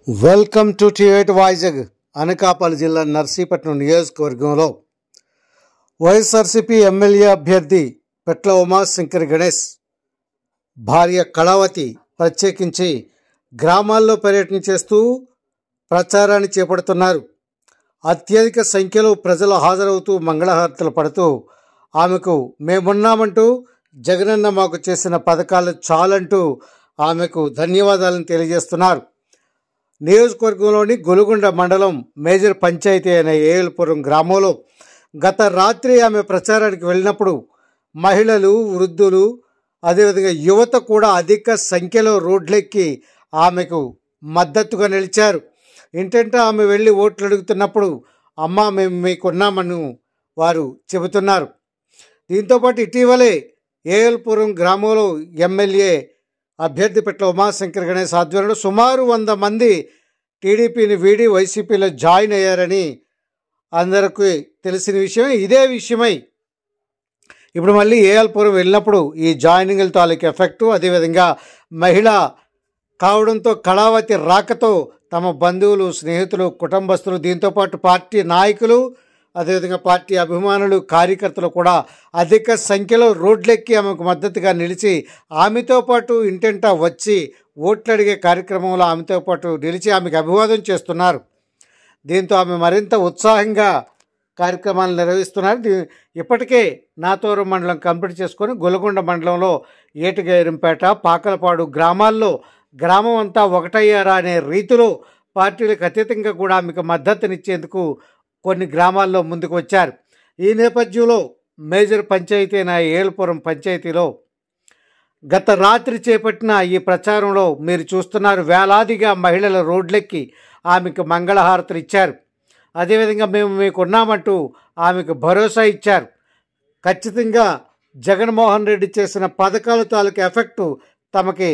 Welcome to టివేట్ వైజాగ్. అనకాపల్లి జిల్లా నర్సీపట్నం నియోజకవర్గంలో వైఎస్ఆర్సీపీ ఎమ్మెల్యే అభ్యర్థి పెట్ల ఉమాశంకర్ గణేష్ భార్య కళావతి ప్రత్యేకించి గ్రామాల్లో పర్యటన చేస్తూ ప్రచారాన్ని చేపడుతున్నారు. అత్యధిక సంఖ్యలో ప్రజలు హాజరవుతూ మంగళహారతులు పడుతూ ఆమెకు మేమున్నామంటూ జగనన్న మాకు చేసిన పథకాలు చాలంటూ ఆమెకు ధన్యవాదాలను తెలియజేస్తున్నారు. నియోజకవర్గంలోని గొలుగొండ మండలం మేజర్ పంచాయతీ అయిన ఏఎల్పురం గ్రామంలో గత రాత్రి ఆమె ప్రచారానికి వెళ్ళినప్పుడు మహిళలు, వృద్ధులు, అదేవిధంగా యువత కూడా అధిక సంఖ్యలో రోడ్లెక్కి ఆమెకు మద్దతుగా నిలిచారు. ఇంటంటే ఆమె వెళ్ళి ఓట్లు అడుగుతున్నప్పుడు అమ్మ మేము మీకున్నామని వారు చెబుతున్నారు. దీంతోపాటు ఇటీవలే ఏఎల్పురం గ్రామంలో ఎమ్మెల్యే అభ్యర్థి పెట్ల ఉమాశంకర్ గణేష్ ఆధ్వర్యంలో సుమారు 100 మంది టీడీపీని వీడి వైసీపీలో జాయిన్ అయ్యారని అందరికీ తెలిసిన విషయమే. ఇదే విషయమై ఇప్పుడు మళ్ళీ ఏఎల్పురం వెళ్ళినప్పుడు ఈ జాయినింగ్ల తాలూకు ఎఫెక్టు, అదేవిధంగా మహిళ కావడంతో కళావతి రాకతో తమ బంధువులు, స్నేహితులు, కుటుంబస్తులు, దీంతోపాటు పార్టీ నాయకులు, అదేవిధంగా పార్టీ అభిమానులు, కార్యకర్తలు కూడా అధిక సంఖ్యలో రోడ్లెక్కి ఆమెకు మద్దతుగా నిలిచి ఆమెతో పాటు ఇంటింటా వచ్చి ఓట్లు అడిగే కార్యక్రమంలో ఆమెతో పాటు నిలిచి ఆమెకు అభివాదం చేస్తున్నారు. దీంతో ఆమె మరింత ఉత్సాహంగా కార్యక్రమాలు నిర్వహిస్తున్నారు. ఇప్పటికే నాతోరు మండలం కంప్లీట్ చేసుకొని గొలుగొండ మండలంలో ఏటుగైరంపేట, పాకలపాడు గ్రామాల్లో గ్రామం అంతా ఒకటయ్యారా అనే రీతిలో పార్టీలకు అతీతంగా కూడా ఆమెకు మద్దతునిచ్చేందుకు కొన్ని గ్రామాల్లో ముందుకు వచ్చారు. ఈ నేపథ్యంలో మేజర్ పంచాయతీ అయిన ఏఎల్పురం పంచాయతీలో గత రాత్రి చేపట్టిన ఈ ప్రచారంలో మీరు చూస్తున్నారు, వేలాదిగా మహిళల రోడ్లెక్కి ఆమెకు మంగళహారతులు ఇచ్చారు. అదేవిధంగా మేము మీకున్నామంటూ ఆమెకు భరోసా ఇచ్చారు. ఖచ్చితంగా జగన్మోహన్ రెడ్డి చేసిన పథకాల తాలూకు ఎఫెక్టు తమకి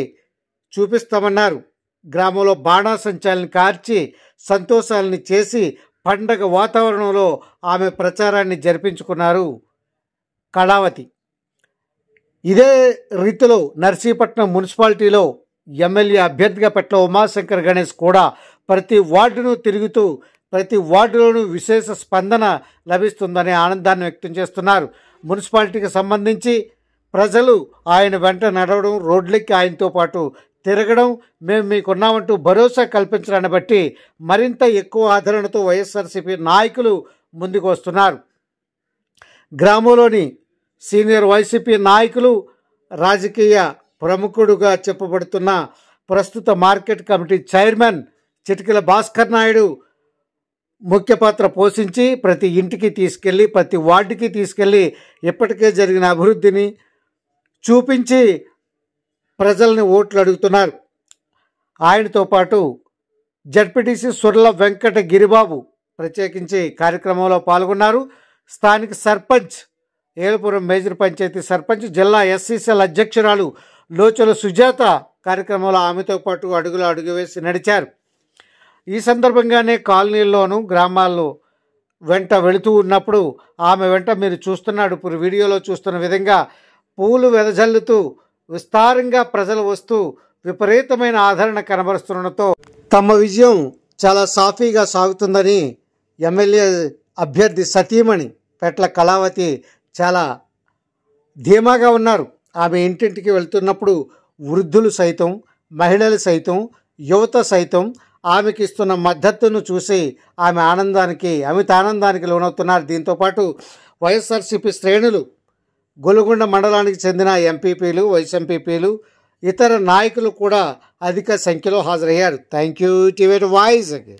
చూపిస్తామన్నారు. గ్రామంలో బాణాసంచాలను కార్చి సంతోషాలని చేసి పండగ వాతావరణంలో ఆమె ప్రచారాన్ని జరిపించుకున్నారు కళావతి. ఇదే రీతిలో నర్సీపట్నం మున్సిపాలిటీలో ఎమ్మెల్యే అభ్యర్థిగా పెట్ల ఉమాశంకర్ గణేష్ కూడా ప్రతి వార్డును తిరుగుతూ ప్రతి వార్డులోనూ విశేష స్పందన లభిస్తుందనే ఆనందాన్ని వ్యక్తం చేస్తున్నారు. మున్సిపాలిటీకి సంబంధించి ప్రజలు ఆయన వెంట నడవడం, రోడ్లెక్కి ఆయనతో పాటు తిరగడం, మేము మీకున్నామంటూ భరోసా కల్పించడాన్ని బట్టి మరింత ఎక్కువ ఆదరణతో వైఎస్ఆర్సీపీ నాయకులు ముందుకు వస్తున్నారు. గ్రామంలోని సీనియర్ వైసీపీ నాయకులు, రాజకీయ ప్రముఖుడుగా చెప్పబడుతున్న ప్రస్తుత market committee chairman Chitikela Bhaskar Naidu ముఖ్య పాత్ర పోషించి ప్రతి ఇంటికి తీసుకెళ్ళి ప్రతి వార్డుకి తీసుకెళ్ళి ఇప్పటికే జరిగిన అభివృద్ధిని చూపించి ప్రజల్ని ఓట్లు అడుగుతున్నారు. ఆయనతో పాటు జడ్పీటీసీ సుర్ల వెంకట గిరిబాబు ప్రత్యేకించి కార్యక్రమంలో పాల్గొన్నారు. స్థానిక సర్పంచ్, ఏలుపురం మేజర్ పంచాయతీ సర్పంచ్, జిల్లా ఎస్సీసీఎల్ అధ్యక్షురాలు లోచల సుజాత కార్యక్రమంలో ఆమెతో పాటు అడుగు వేసి నడిచారు. ఈ సందర్భంగానే కాలనీల్లోనూ గ్రామాల్లో వెంట వెళుతూ ఉన్నప్పుడు ఆమె వెంట మీరు చూస్తున్నాడు, ఇప్పుడు వీడియోలో చూస్తున్న విధంగా పూలు వెదజల్లుతూ విస్తారంగా ప్రజలు వస్తూ విపరీతమైన ఆదరణ కనబరుస్తుండటంతో తమ విజయం చాలా సాఫీగా సాగుతుందని ఎమ్మెల్యే అభ్యర్థి సతీమణి పెట్ల కళావతి చాలా ధీమాగా ఉన్నారు. ఆమె ఇంటింటికి వెళ్తున్నప్పుడు వృద్ధులు సైతం, మహిళలు సైతం, యువత సైతం ఆమెకి ఇస్తున్న మద్దతును చూసి ఆమె అమిత ఆనందానికి లోనవుతున్నారు. దీంతోపాటు వైఎస్ఆర్సీపీ శ్రేణులు, గొలుగొండ మండలానికి చెందిన ఎంపీపీలు, వైస్ ఎంపీపీలు, ఇతర నాయకులు కూడా అధిక సంఖ్యలో హాజరయ్యారు. థ్యాంక్ యూ టివేట్ వైజాగ్.